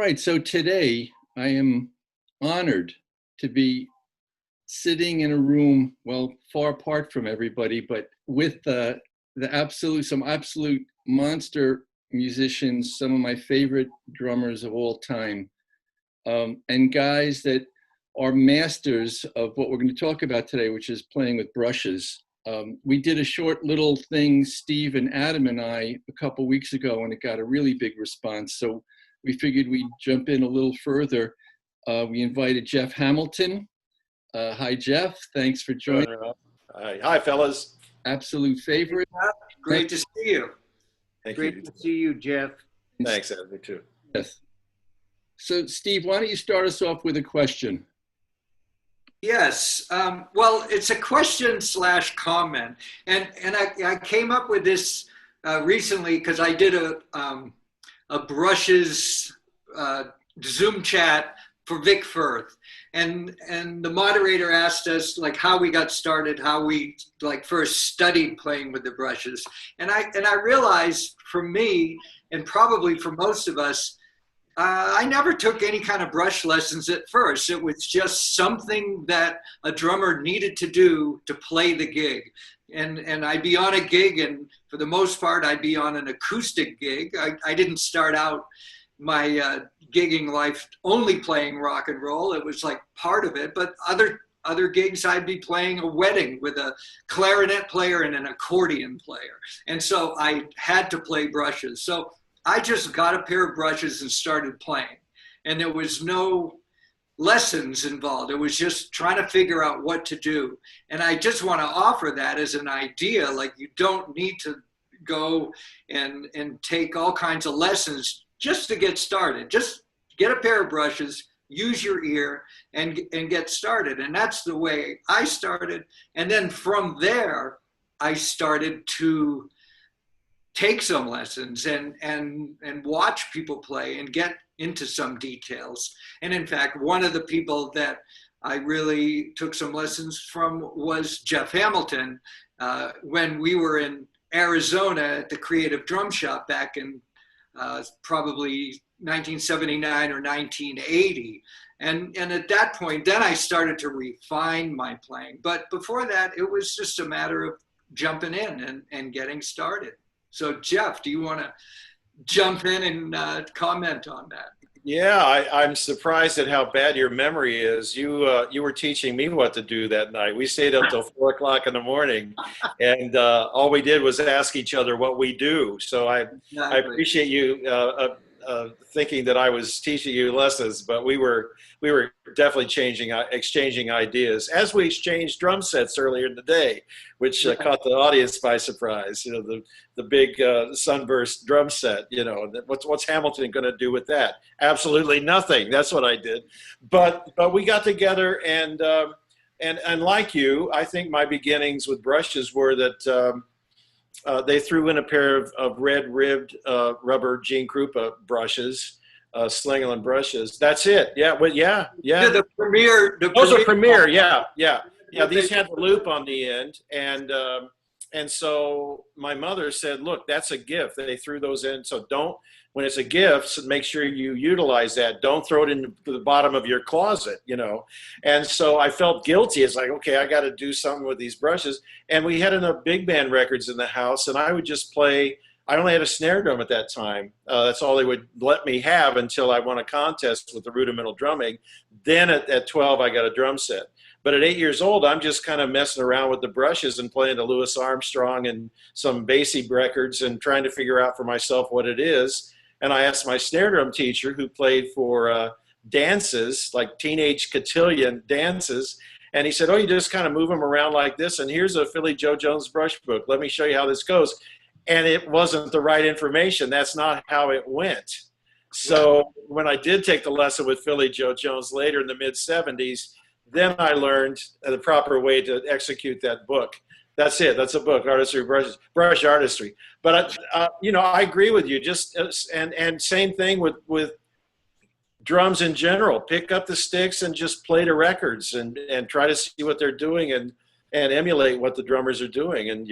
right, so today I am honored to be sitting in a room, well, far apart from everybody, but with some absolute monster musicians, some of my favorite drummers of all time, and guys that are masters of what we're going to talk about today, which is playing with brushes. We did a short little thing, Steve and Adam and I, a couple weeks ago, and it got a really big response. So we figured we'd jump in a little further. We invited Jeff Hamilton. Hi, Jeff. Thanks for joining. Hi, fellas. Absolute favorite. Great to see you. Great to see you, Jeff. Thanks, Ed. Me too. Yes. So, Steve, why don't you start us off with a question? Yes. Well, it's a question / comment, and I came up with this recently because I did a brushes Zoom chat for Vic Firth, and the moderator asked us like how we got started, how we like first studied playing with the brushes, and I realized for me and probably for most of us, I never took any kind of brush lessons at first. It was just something that a drummer needed to do to play the gig. And I'd be on a gig, and for the most part, I'd be on an acoustic gig. I didn't start out my gigging life only playing rock and roll. It was like part of it, but other gigs I'd be playing a wedding with a clarinet player and an accordion player. And so I had to play brushes. So I just got a pair of brushes and started playing. And there was no lessons involved. It was just trying to figure out what to do. And I just want to offer that as an idea. Like, you don't need to go and take all kinds of lessons just to get started. Just get a pair of brushes, use your ear, and get started. And that's the way I started. And then from there, I started to take some lessons and watch people play and get into some details. And in fact, one of the people that I really took some lessons from was Jeff Hamilton when we were in Arizona at the Creative Drum Shop back in probably 1979 or 1980. And at that point, then I started to refine my playing. But before that, it was just a matter of jumping in and getting started. So Jeff, do you want to jump in and comment on that? Yeah, I'm surprised at how bad your memory is. You were teaching me what to do that night. We stayed up till 4 o'clock in the morning, and all we did was ask each other what we do. So I appreciate you thinking that I was teaching you lessons, but we were definitely exchanging ideas as we exchanged drum sets earlier in the day, which caught the audience by surprise. You know, the big sunburst drum set. You know, what's Hamilton going to do with that? Absolutely nothing. That's what I did. But we got together, and like you, I think my beginnings with brushes were that. They threw in a pair of red-ribbed rubber Gene Krupa brushes, Slingerland brushes. That's it. Yeah, well, yeah. The Premier. Those are Premier. Yeah. These had the loop on the end, and so my mother said, "Look, that's a gift." They threw those in, so don't. When it's a gift, so make sure you utilize that. Don't throw it into the bottom of your closet, you know. And so I felt guilty. It's like, okay, I got to do something with these brushes. And we had enough big band records in the house, and I would just play. I only had a snare drum at that time. That's all they would let me have until I won a contest with the rudimental drumming. Then at 12, I got a drum set. But at 8 years old, I'm just kind of messing around with the brushes and playing to Louis Armstrong and some Basie records and trying to figure out for myself what it is. And I asked my snare drum teacher, who played for dances, like teenage cotillion dances, and he said, "Oh, you just kind of move them around like this, and here's a Philly Joe Jones brush book. Let me show you how this goes." And it wasn't the right information. That's not how it went. So when I did take the lesson with Philly Joe Jones later in the mid-'70s, then I learned the proper way to execute that book. That's it. That's a book, Artistry of Brushes, Brush Artistry. But, you know, I agree with you. Just and same thing with drums in general. Pick up the sticks and just play the records and try to see what they're doing and emulate what the drummers are doing. And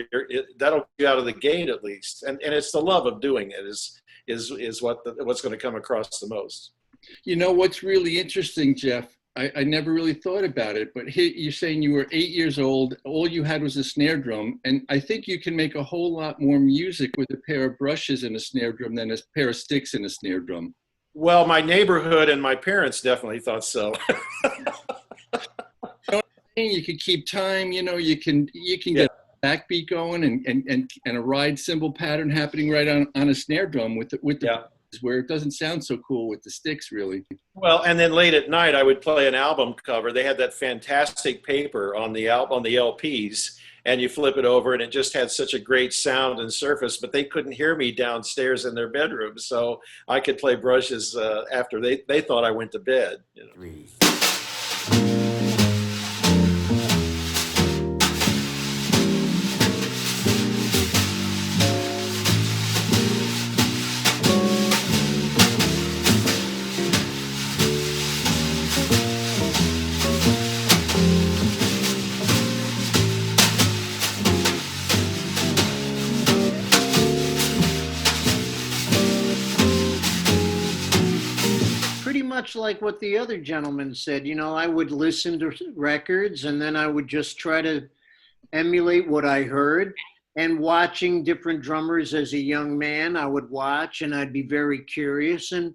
that'll get you out of the gate at least. And it's the love of doing it is what's going to come across the most. You know what's really interesting, Jeff? I never really thought about it, but here, you're saying you were 8 years old, all you had was a snare drum, and I think you can make a whole lot more music with a pair of brushes and a snare drum than a pair of sticks and a snare drum. Well, my neighborhood and my parents definitely thought so. You can keep time, you can Yeah. get a backbeat going and a ride cymbal pattern happening right on a snare drum with the Yeah. where it doesn't sound so cool with the sticks, really. Well, and then late at night, I would play an album cover. They had that fantastic paper on the on the LPs, and you flip it over, and it just had such a great sound and surface. But they couldn't hear me downstairs in their bedroom, so I could play brushes after they thought I went to bed. You know. 3. Pretty much like what the other gentleman said, I would listen to records and then I would just try to emulate what I heard. And watching different drummers as a young man, I would watch and I'd be very curious and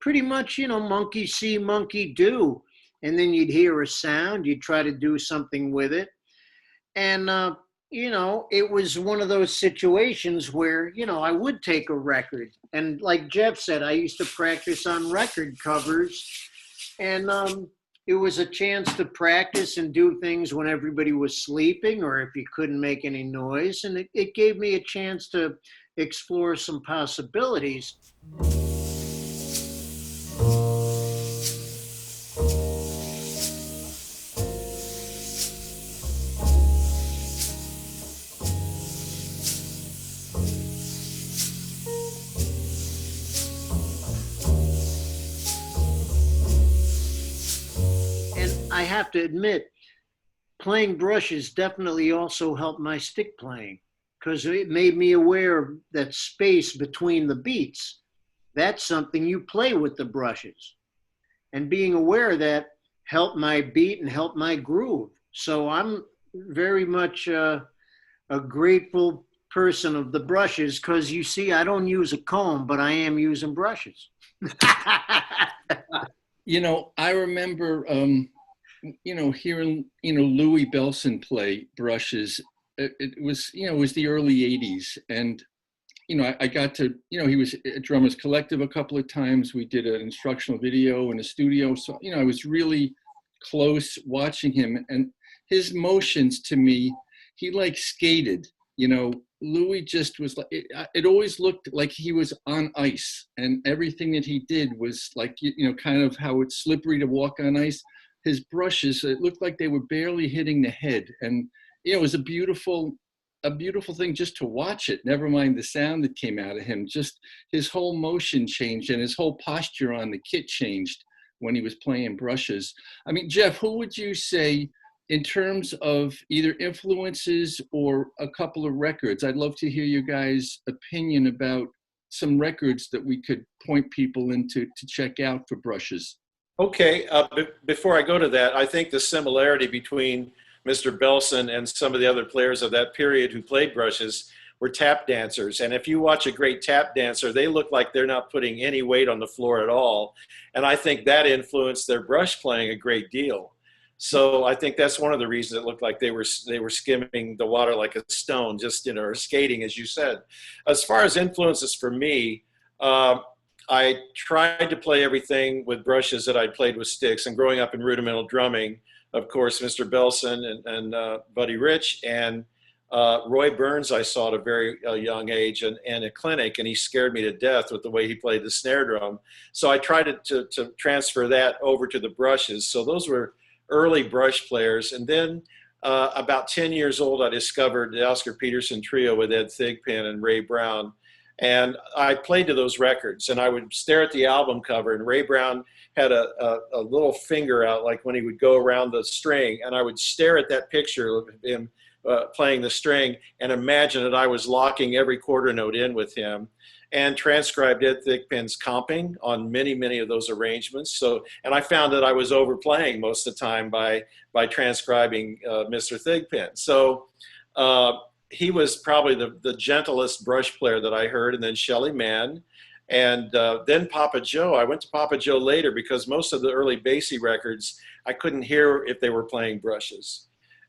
pretty much, monkey see, monkey do. And then you'd hear a sound, you'd try to do something with it. And, it was one of those situations where, I would take a record. And like Jeff said, I used to practice on record covers. And it was a chance to practice and do things when everybody was sleeping or if you couldn't make any noise. And it gave me a chance to explore some possibilities. I have to admit, playing brushes definitely also helped my stick playing because it made me aware of that space between the beats. That's something you play with the brushes. And being aware of that helped my beat and helped my groove. So I'm very much a grateful person of the brushes because you see, I don't use a comb, but I am using brushes. I remember, hearing, Louis Bellson play brushes. It was the early 80s. And, I got to, he was at Drummers Collective a couple of times. We did an instructional video in a studio. So, I was really close watching him. And his motions to me, he like skated, Louis just was like, it always looked like he was on ice. And everything that he did was like, kind of how it's slippery to walk on ice. His brushes, it looked like they were barely hitting the head. And, it was a beautiful thing just to watch it. Never mind the sound that came out of him. Just his whole motion changed and his whole posture on the kit changed when he was playing brushes. I mean, Jeff, who would you say in terms of either influences or a couple of records? I'd love to hear you guys' opinion about some records that we could point people into to check out for brushes. Okay, before I go to that, I think the similarity between Mr. Belson and some of the other players of that period who played brushes were tap dancers. And if you watch a great tap dancer, they look like they're not putting any weight on the floor at all. And I think that influenced their brush playing a great deal. So I think that's one of the reasons it looked like they were skimming the water like a stone, just, or skating, as you said. As far as influences for me, I tried to play everything with brushes that I'd played with sticks. And growing up in rudimental drumming, of course, Mr. Belson and Buddy Rich and Roy Burns I saw at a very young age and a clinic, and he scared me to death with the way he played the snare drum. So I tried to transfer that over to the brushes. So those were early brush players. And then about 10 years old, I discovered the Oscar Peterson Trio with Ed Thigpen and Ray Brown. And I played to those records, and I would stare at the album cover, and Ray Brown had a little finger out like when he would go around the string, and I would stare at that picture of him playing the string and imagine that I was locking every quarter note in with him. and transcribed Ed Thigpen's comping on many of those arrangements. So, and I found that I was overplaying most of the time by transcribing Mr. Thigpen. So he was probably the gentlest brush player that I heard, and then Shelly Manne. And then Papa Joe. I went to Papa Joe later because most of the early Basie records, I couldn't hear if they were playing brushes.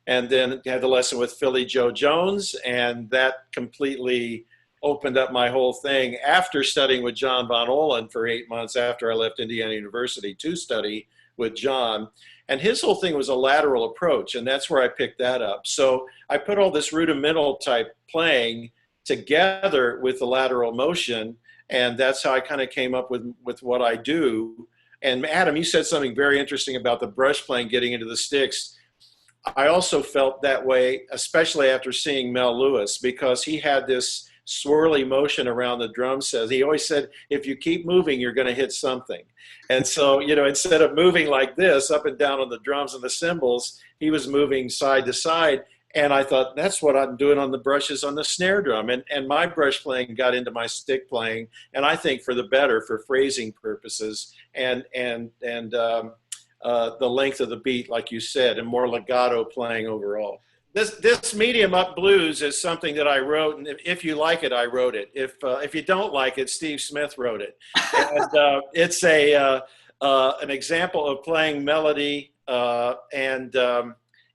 And then had the lesson with Philly Joe Jones, and that completely opened up my whole thing after studying with John Von Ohlen for 8 months after I left Indiana University to study with John. And his whole thing was a lateral approach, and that's where I picked that up. So I put all this rudimental type playing together with the lateral motion, and that's how I kind of came up with what I do. And Adam, you said something very interesting about the brush playing getting into the sticks. I also felt that way, especially after seeing Mel Lewis, because he had this swirly motion around the drum set. He always said, if you keep moving, you're going to hit something. And so, you know, instead of moving like this up and down on the drums and the cymbals, he was moving side to side. And I thought, that's what I'm doing on the brushes on the snare drum. And my brush playing got into my stick playing, and I think for the better, for phrasing purposes and the length of the beat, like you said, and more legato playing overall. This medium up blues is something that I wrote, and if you like it, I wrote it. If you don't like it, Steve Smith wrote it. And it's an example of playing melody and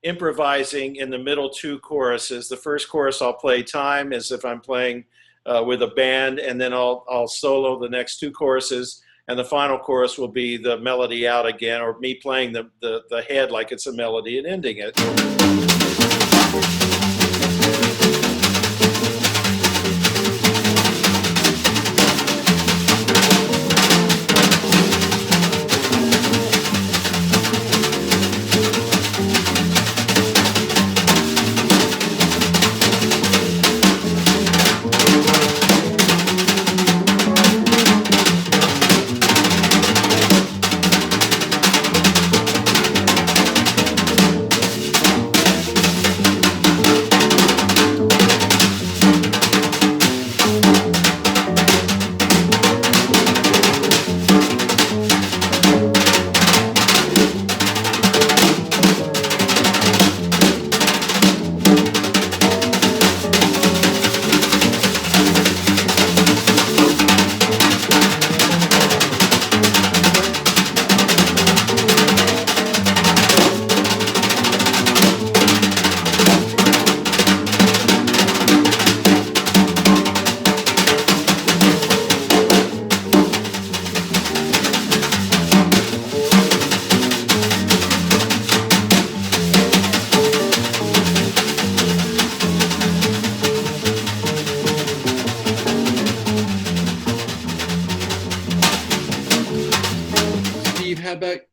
improvising in the middle two choruses. The first chorus I'll play time as if I'm playing with a band, and then I'll solo the next two choruses. And the final chorus will be the melody out again, or me playing the head like it's a melody and ending it.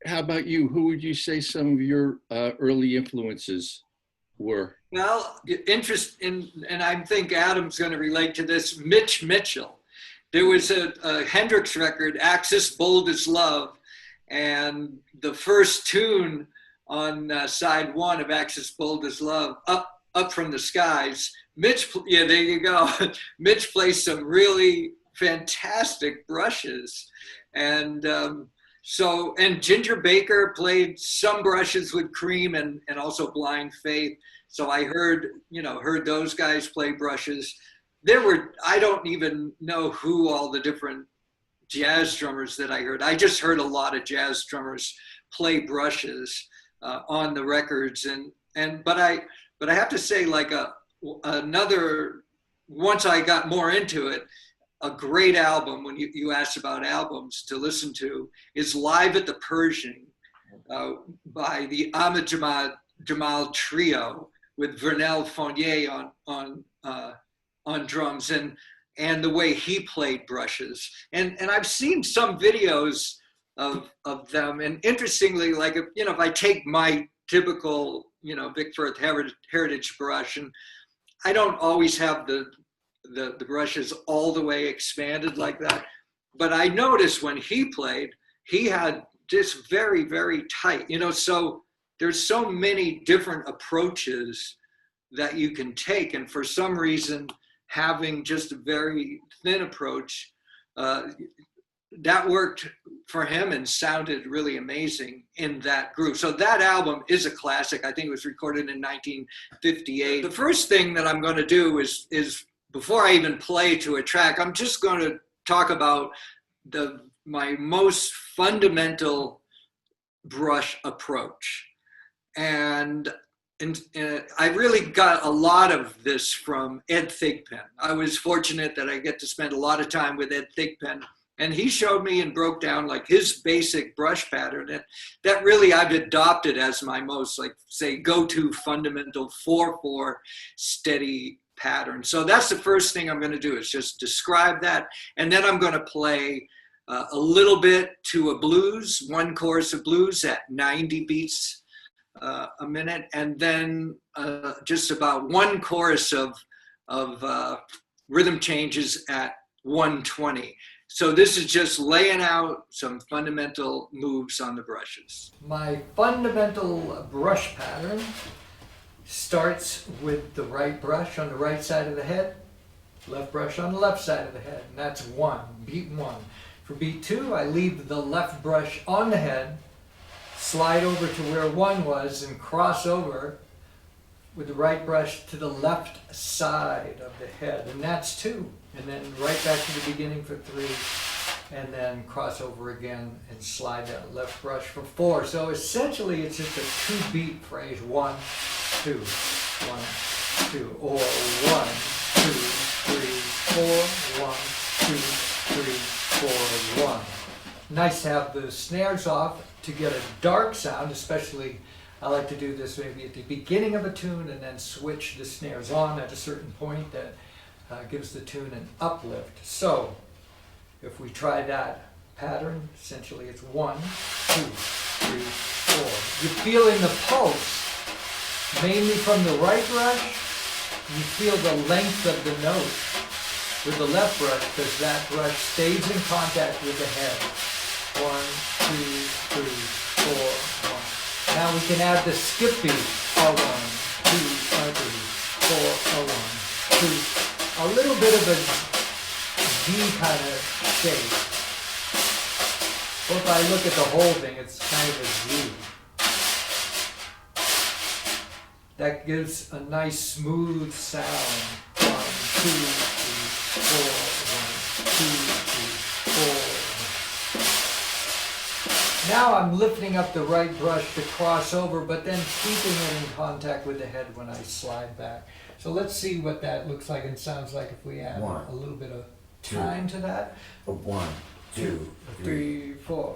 How about you? Who would you say some of your early influences were? Well, and I think Adam's going to relate to this, Mitch Mitchell. There was a Hendrix record, Axis Bold as Love, and the first tune on side one of Axis Bold as Love, Up from the Skies. Mitch, yeah, there you go. Mitch plays some really fantastic brushes. And and Ginger Baker played some brushes with Cream and also Blind Faith. So I heard those guys play brushes. I don't even know who all the different jazz drummers that I heard. I just heard a lot of jazz drummers play brushes on the records. But I have to say, like once I got more into it, a great album, when you asked about albums to listen to, is Live at the Pershing by the Ahmed Jamal Trio with Vernel Fournier on drums, and the way he played brushes. And I've seen some videos of them, and interestingly, like if I take my typical Vic Firth Heritage brush, and I don't always have the brushes all the way expanded like that. But I noticed when he played, he had just very, very tight, so there's so many different approaches that you can take. And for some reason, having just a very thin approach, that worked for him and sounded really amazing in that group. So that album is a classic. I think it was recorded in 1958. The first thing that I'm going to do is before I even play to a track, I'm just going to talk about my most fundamental brush approach. And I really got a lot of this from Ed Thigpen. I was fortunate that I get to spend a lot of time with Ed Thigpen, and he showed me and broke down like his basic brush pattern. And that really I've adopted as my most, like, say, go-to fundamental 4/4 steady pattern. So that's the first thing I'm going to do, is just describe that. And then I'm going to play a little bit to a blues, one chorus of blues at 90 beats a minute, and then just about one chorus of rhythm changes at 120. So this is just laying out some fundamental moves on the brushes. My fundamental brush pattern starts with the right brush on the right side of the head, left brush on the left side of the head, and that's beat one. For beat two, I leave the left brush on the head, slide over to where one was, and cross over with the right brush to the left side of the head, and that's two. And then right back to the beginning for three, and then cross over again and slide that left brush for four. So essentially it's just a 2-beat phrase, 1, 2, 1, 2, or 1, 2, 3, 4, 1, 2, 3, 4, 1. Nice to have the snares off to get a dark sound, especially I like to do this maybe at the beginning of a tune and then switch the snares on at a certain point that gives the tune an uplift. So if we try that pattern, essentially it's 1, 2, 3, 4. You feel in the pulse, mainly from the right brush, you feel the length of the note with the left brush, because that brush stays in contact with the head. 1, 2, 3, 4, 1. Now we can add the skip beat. A 1, 2, 3, 4, a 1, 2. A little bit of a D kind of shape. Or if I look at the whole thing, it's kind of a Z. That gives a nice smooth sound. 1, 2, 3, 4, 1, 2, 3, 4. Now I'm lifting up the right brush to cross over, but then keeping it in contact with the head when I slide back. So let's see what that looks like and sounds like if we add a little bit of time to that. 1, 2, 3, 4.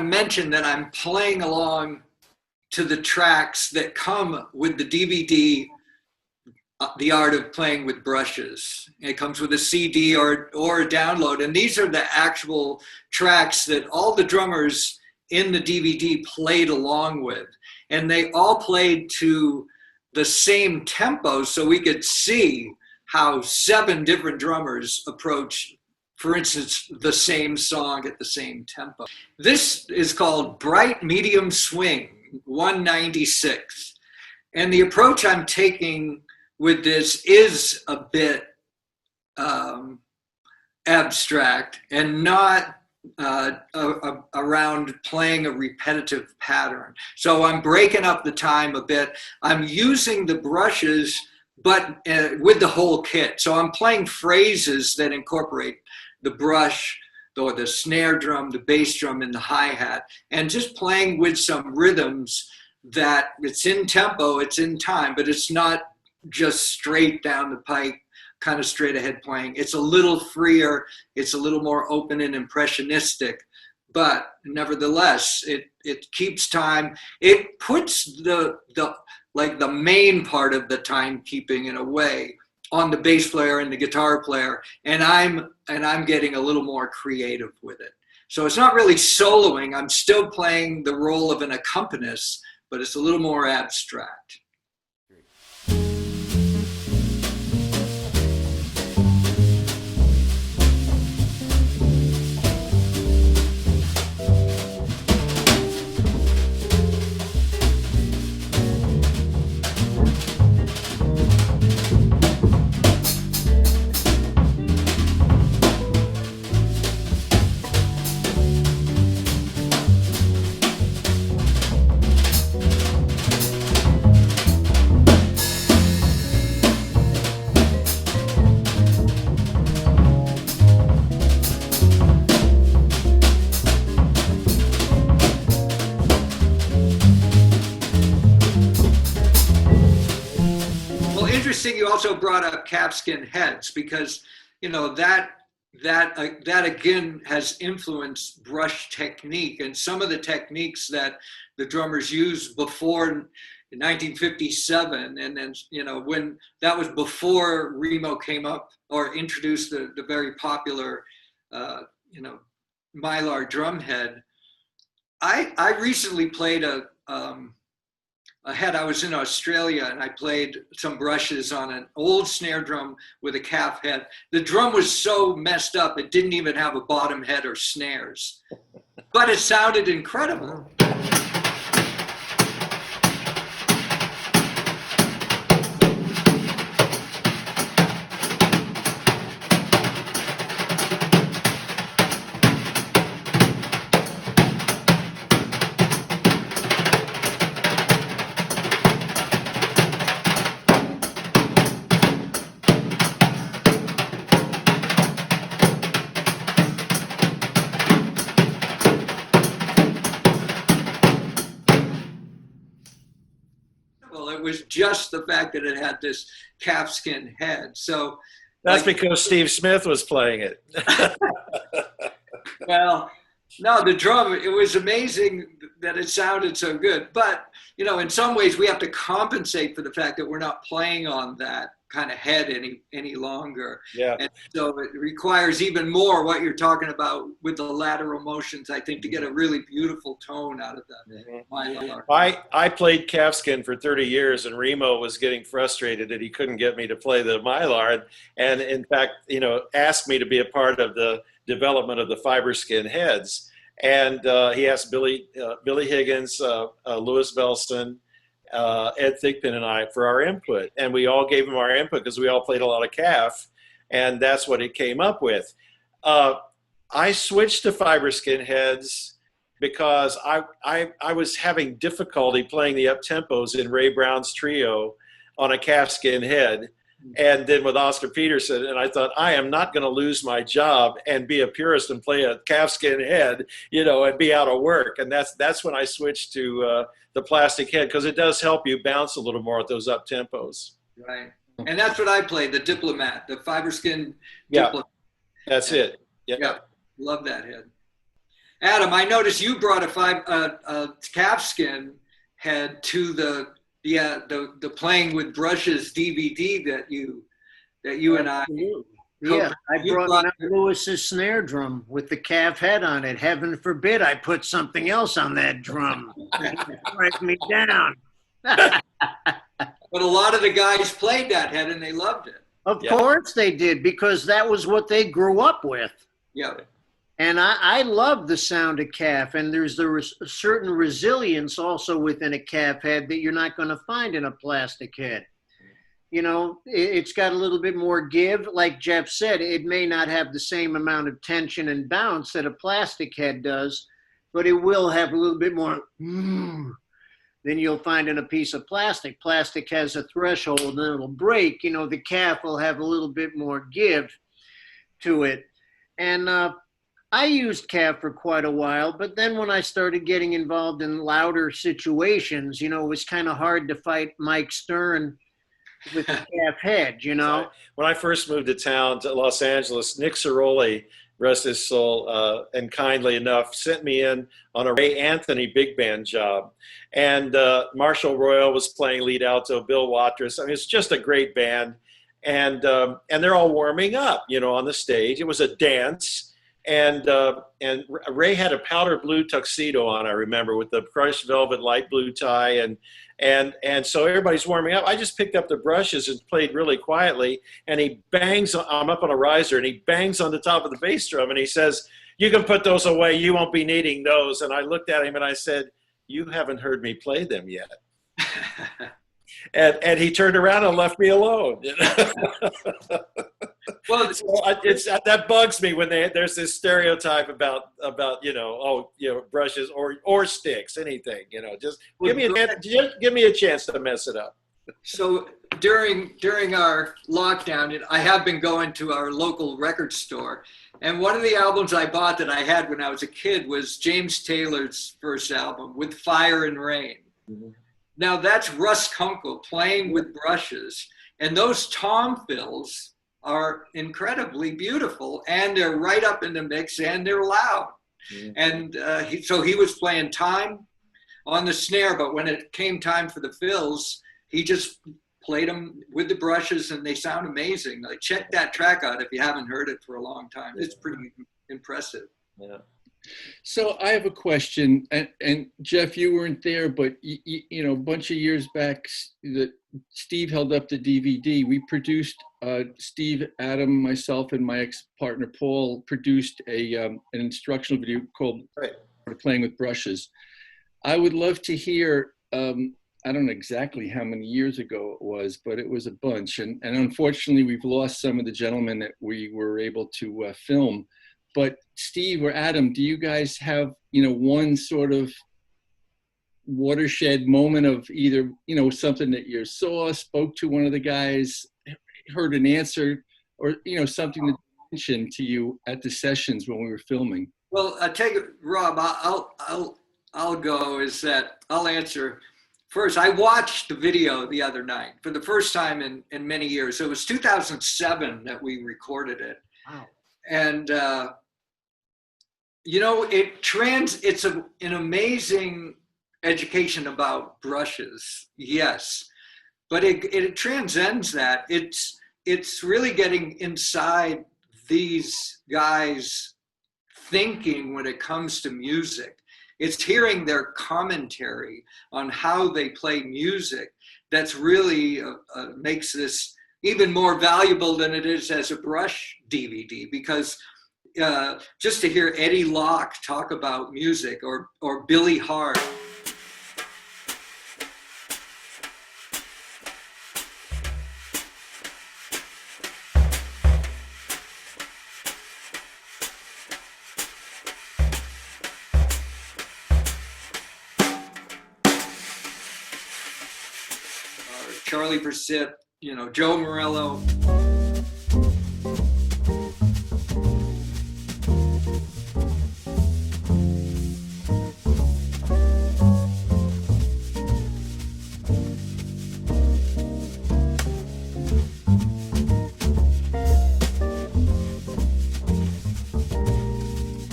Mention that I'm playing along to the tracks that come with the DVD, The Art of Playing with Brushes. It comes with a CD or a download. And these are the actual tracks that all the drummers in the DVD played along with. And they all played to the same tempo, so we could see how 7 different drummers approach, for instance, the same song at the same tempo. This is called Bright Medium Swing 196. And the approach I'm taking with this is a bit abstract and not around playing a repetitive pattern. So I'm breaking up the time a bit. I'm using the brushes, but with the whole kit. So I'm playing phrases that incorporate the brush or the snare drum, the bass drum, and the hi-hat, and just playing with some rhythms that it's in tempo, it's in time, but it's not just straight down the pike, kind of straight ahead playing. It's a little freer, it's a little more open and impressionistic, but nevertheless, it keeps time. It puts the main part of the timekeeping in a way on the bass player and the guitar player, and I'm getting a little more creative with it. So it's not really soloing. I'm still playing the role of an accompanist, but it's a little more abstract. You also brought up calfskin heads, because that again has influenced brush technique, and some of the techniques that the drummers used before 1957, and then when that was before Remo came up or introduced the very popular Mylar drum head. I recently played a head. I was in Australia and I played some brushes on an old snare drum with a calf head. The drum was so messed up, it didn't even have a bottom head or snares, but it sounded incredible. It was just the fact that it had this calfskin head. So that's because Steve Smith was playing it. Well, no, the drum, it was amazing that it sounded so good. But, in some ways we have to compensate for the fact that we're not playing on that kind of head any longer. Yeah. And so it requires even more what you're talking about with the lateral motions, I think, to get a really beautiful tone out of that. Mm-hmm. I played calfskin for 30 years, and Remo was getting frustrated that he couldn't get me to play the Mylar, and in fact, asked me to be a part of the development of the fiber skin heads. And he asked Billy Higgins, Louis Belston, Ed Thigpen, and I for our input, and we all gave him our input because we all played a lot of calf, and that's what he came up with. I switched to fiber skin heads because I was having difficulty playing the up tempos in Ray Brown's trio on a calfskin head, and then with Oscar Peterson, and I thought, I am not going to lose my job and be a purist and play a calfskin head, and be out of work. And that's when I switched to the plastic head, because it does help you bounce a little more at those up tempos. Right, and that's what I played, the Diplomat, the fiber skin Diplomat. That's it. Yeah, love that head. Adam, I noticed you brought a calfskin, head to the Playing with Brushes DVD that you and I. Yeah, I brought Mel Lewis's snare drum with the calf head on it. Heaven forbid I put something else on that drum. Strike me down. But a lot of the guys played that head and they loved it. Of course they did, because that was what they grew up with. Yeah. And I love the sound of calf, and there's a certain resilience also within a calf head that you're not going to find in a plastic head. You know, it's got a little bit more give. Like Jeff said, it may not have the same amount of tension and bounce that a plastic head does, but it will have a little bit more than you'll find in a piece of plastic. Plastic has a threshold and it'll break. You know, the calf will have a little bit more give to it. And I used calf for quite a while, but then when I started getting involved in louder situations, you know, it was kind of hard to fight Mike Stern with the calf head, you know. When I first moved to town, to Los Angeles, Nick Ceroli, rest his soul, and kindly enough, sent me in on a Ray Anthony big band job. And Marshall Royal was playing lead alto, Bill Watrous. I mean, it's just a great band. And they're all warming up, you know, on the stage. It was a dance. And Ray had a powder blue tuxedo on, I remember, with the crushed velvet light blue tie, and so everybody's warming up. I just picked up the brushes and played really quietly, and he bangs. I'm up on a riser, and he bangs on the top of the bass drum, and he says, "You can put those away. You won't be needing those." And I looked at him and I said, "You haven't heard me play them yet." And he turned around and left me alone. You know? Well, that bugs me when there's this stereotype about brushes or sticks, anything, you know. Just give me a chance to mess it up. So during our lockdown, I have been going to our local record store, and one of the albums I bought that I had when I was a kid was James Taylor's first album, With Fire and Rain. Mm-hmm. Now that's Russ Kunkel playing with brushes, and those tom fills are incredibly beautiful, and they're right up in the mix, and they're loud. Mm-hmm. And so he was playing time on the snare, but when it came time for the fills, he just played them with the brushes, and they sound amazing. Like, check that track out if you haven't heard it for a long time. It's pretty impressive. Yeah. So I have a question, and Jeff, you weren't there, but you know, a bunch of years back, Steve held up the DVD. We produced, Steve, Adam, myself, and my ex-partner Paul produced an instructional video called Playing with Brushes. I would love to hear, I don't know exactly how many years ago it was, but it was a bunch. And unfortunately, we've lost some of the gentlemen that we were able to film. But Steve or Adam, do you guys have, you know, one sort of watershed moment of either, you know, something that you saw, spoke to one of the guys, heard an answer, or, you know, something that mentioned to you at the sessions when we were filming? Well, I take it, Rob. I'll go. Is that I'll answer first. I watched the video the other night for the first time in many years. It was 2007 that we recorded it. Wow. And you know, it's an amazing education about brushes, yes, but it transcends that. It's really getting inside these guys' thinking when it comes to music. It's hearing their commentary on how they play music that's really makes this even more valuable than it is as a brush DVD, because just to hear Eddie Locke talk about music, or Billy Hart. Charlie Persip, you know, Joe Morello.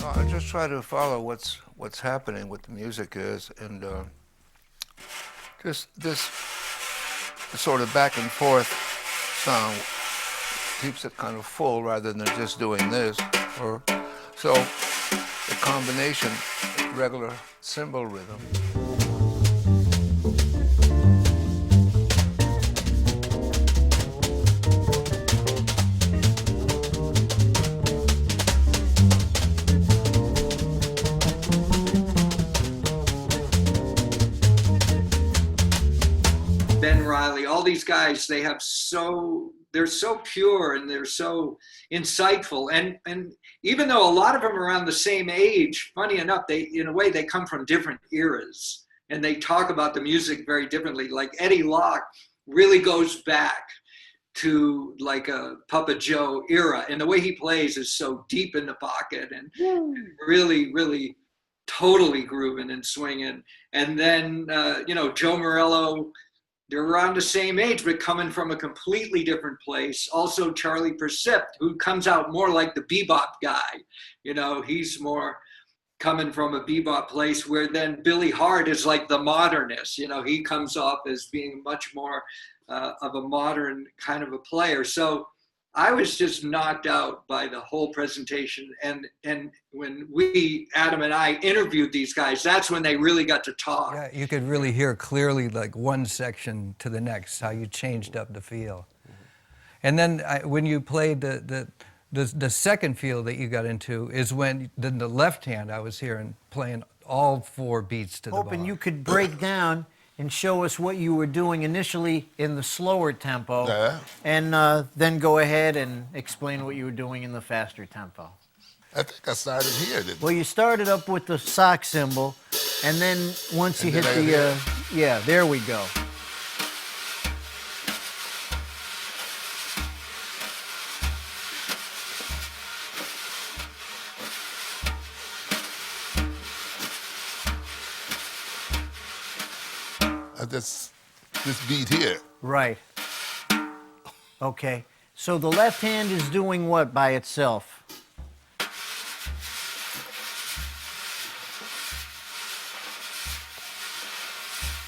I just try to follow what's happening, what the music is, and Just this sort of back and forth sound keeps it kind of full rather than just doing this. Or so the combination, regular cymbal rhythm. Ben Riley, all these guys, they're so pure and they're so insightful. And even though a lot of them are around the same age, funny enough, in a way, they come from different eras and they talk about the music very differently. Like Eddie Locke really goes back to like a Papa Joe era, and the way he plays is so deep in the pocket and really, really totally grooving and swinging. And then, Joe Morello, they're around the same age, but coming from a completely different place. Also, Charlie Percept, who comes out more like the bebop guy. He's more coming from a bebop place, where then Billy Hart is like the modernist. He comes off as being much more of a modern kind of a player. So I was just knocked out by the whole presentation. And when Adam and I interviewed these guys, that's when they really got to talk. Yeah, you could really hear clearly, like one section to the next, how you changed up the feel. And then when you played the second feel that you got into is when the left hand I was hearing playing all 4 beats to the bar. Hoping you could break down and show us what you were doing initially in the slower tempo, and then go ahead and explain what you were doing in the faster tempo. I think I started here. Well, you started up with the sock cymbal, and then once you hit the, yeah, there we go. This beat here. Right. Okay. So the left hand is doing what by itself?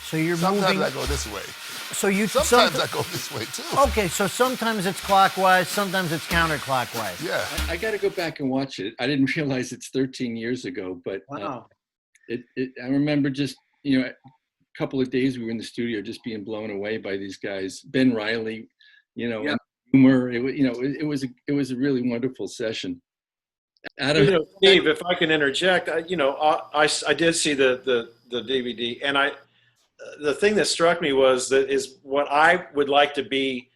So you're moving. Sometimes I go this way. So you sometimes I go this way too. Okay, so sometimes it's clockwise, sometimes it's counterclockwise. Yeah. I got to go back and watch it. I didn't realize it's 13 years ago, but wow. I remember just a couple of days we were in the studio just being blown away by these guys. Ben Riley, humor. It was a really wonderful session. Adam, Steve, if I can interject, I did see the DVD, and the thing that struck me is what I would like to be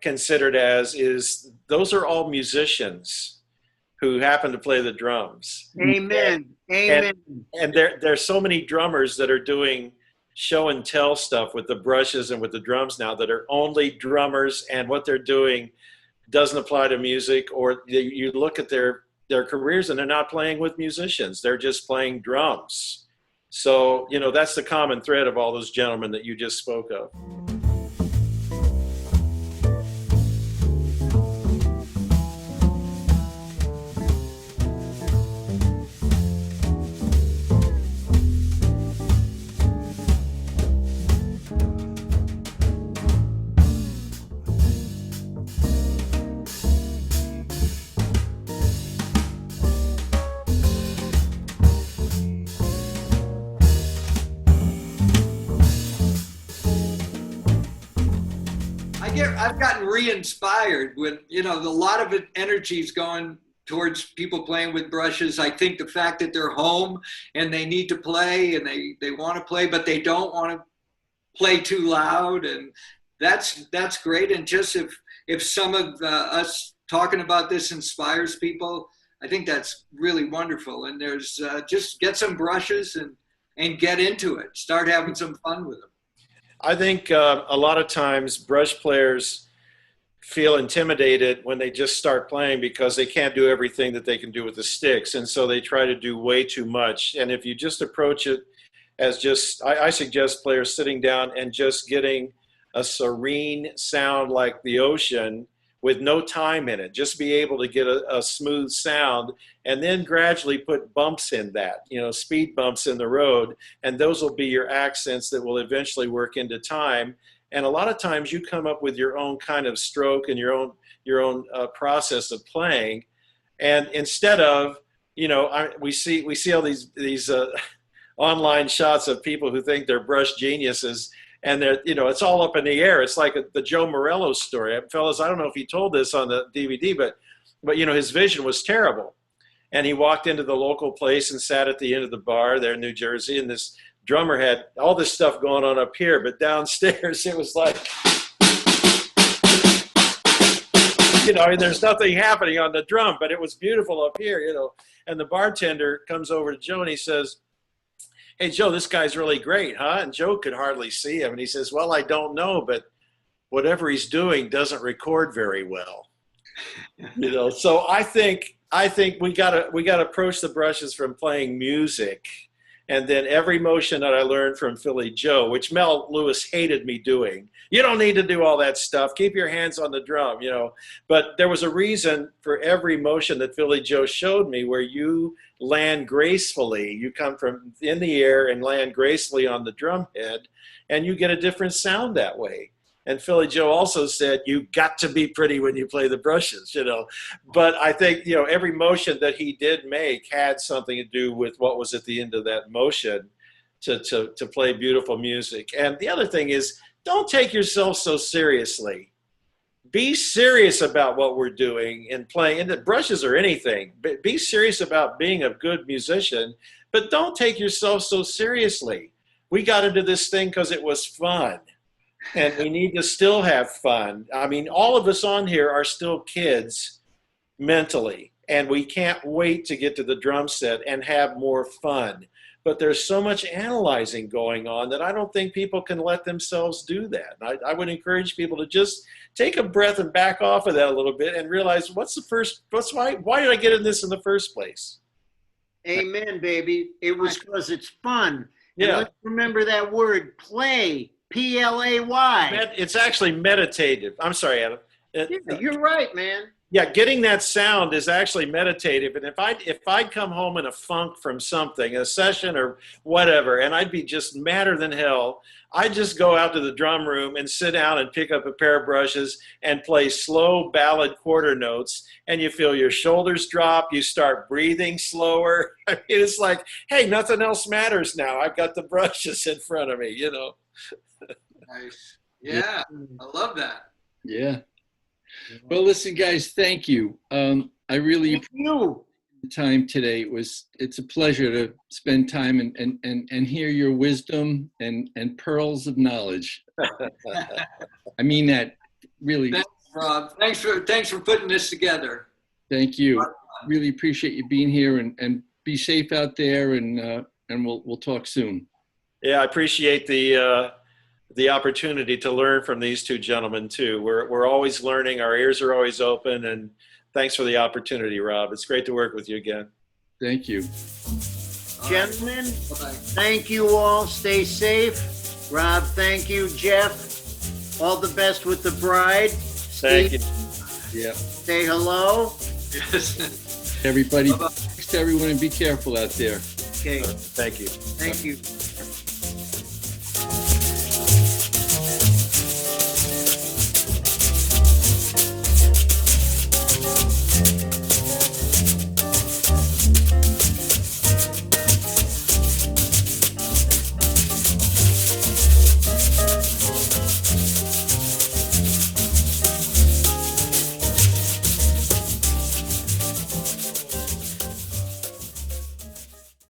considered as is those are all musicians who happen to play the drums. Amen. Amen. And there's so many drummers that are doing show and tell stuff with the brushes and with the drums now that are only drummers, and what they're doing doesn't apply to music, or you look at their careers and they're not playing with musicians. They're just playing drums. So, that's the common thread of all those gentlemen that you just spoke of. I've gotten re-inspired with, a lot of energy's going towards people playing with brushes. I think the fact that they're home and they need to play and they want to play, but they don't want to play too loud. And that's great. And just if some of us talking about this inspires people, I think that's really wonderful. And there's just get some brushes and get into it. Start having some fun with them. I think a lot of times brush players feel intimidated when they just start playing because they can't do everything that they can do with the sticks. And so they try to do way too much. And if you just approach it as I suggest players sitting down and just getting a serene sound like the ocean with no time in it, just be able to get a smooth sound, and then gradually put bumps in that, speed bumps in the road, and those will be your accents that will eventually work into time. And a lot of times you come up with your own kind of stroke and your own process of playing, and instead of, we see all these online shots of people who think they're brush geniuses, and they're, it's all up in the air. It's like the Joe Morello story. Fellas, I don't know if he told this on the DVD, but his vision was terrible. And he walked into the local place and sat at the end of the bar there in New Jersey, and this drummer had all this stuff going on up here, but downstairs it was like, there's nothing happening on the drum, but it was beautiful up here, And the bartender comes over to Joe and he says, "Hey, Joe, this guy's really great, huh?" And Joe could hardly see him. And he says, "Well, I don't know, but whatever he's doing doesn't record very well." So I think we gotta approach the brushes from playing music. And then every motion that I learned from Philly Joe, which Mel Lewis hated me doing. You don't need to do all that stuff. Keep your hands on the drum, But there was a reason for every motion that Philly Joe showed me where you land gracefully. You come from in the air and land gracefully on the drum head, and you get a different sound that way. And Philly Joe also said, you got to be pretty when you play the brushes, But I think, every motion that he did make had something to do with what was at the end of that motion to play beautiful music. And the other thing is, don't take yourself so seriously. Be serious about what we're doing and playing. And the brushes or anything, but be serious about being a good musician, but don't take yourself so seriously. We got into this thing because it was fun. And we need to still have fun. I mean, all of us on here are still kids mentally, and we can't wait to get to the drum set and have more fun. But there's so much analyzing going on that I don't think people can let themselves do that. I would encourage people to just take a breath and back off of that a little bit and realize why did I get in this in the first place? Amen, baby. It was because it's fun. Yeah. And let's remember that word, play. Play. It's actually meditative. I'm sorry, Adam. Yeah, you're right, man. Yeah, getting that sound is actually meditative. And if I'd come home in a funk from something, a session or whatever, and I'd be just madder than hell, I'd just go out to the drum room and sit down and pick up a pair of brushes and play slow ballad quarter notes, and you feel your shoulders drop, you start breathing slower. I mean, it's like, hey, nothing else matters now. I've got the brushes in front of me, Nice. Yeah, I love that. Yeah. Well, listen, guys, thank you. I really appreciate the time today. It's a pleasure to spend time and hear your wisdom and pearls of knowledge. I mean that really. Thanks, Rob. Thanks for putting this together. Thank you. Really appreciate you being here, and be safe out there, and we'll talk soon. Yeah, I appreciate the opportunity to learn from these two gentlemen too. We're always learning. Our ears are always open, and thanks for the opportunity, Rob. It's great to work with you again. Thank you. Gentlemen, thank you all. Stay safe. Rob, thank you. Jeff, all the best with the bride. Thank you. Yeah. Say hello. Yes. Everybody, thanks to everyone, and be careful out there. Okay. Thank you. Thank you.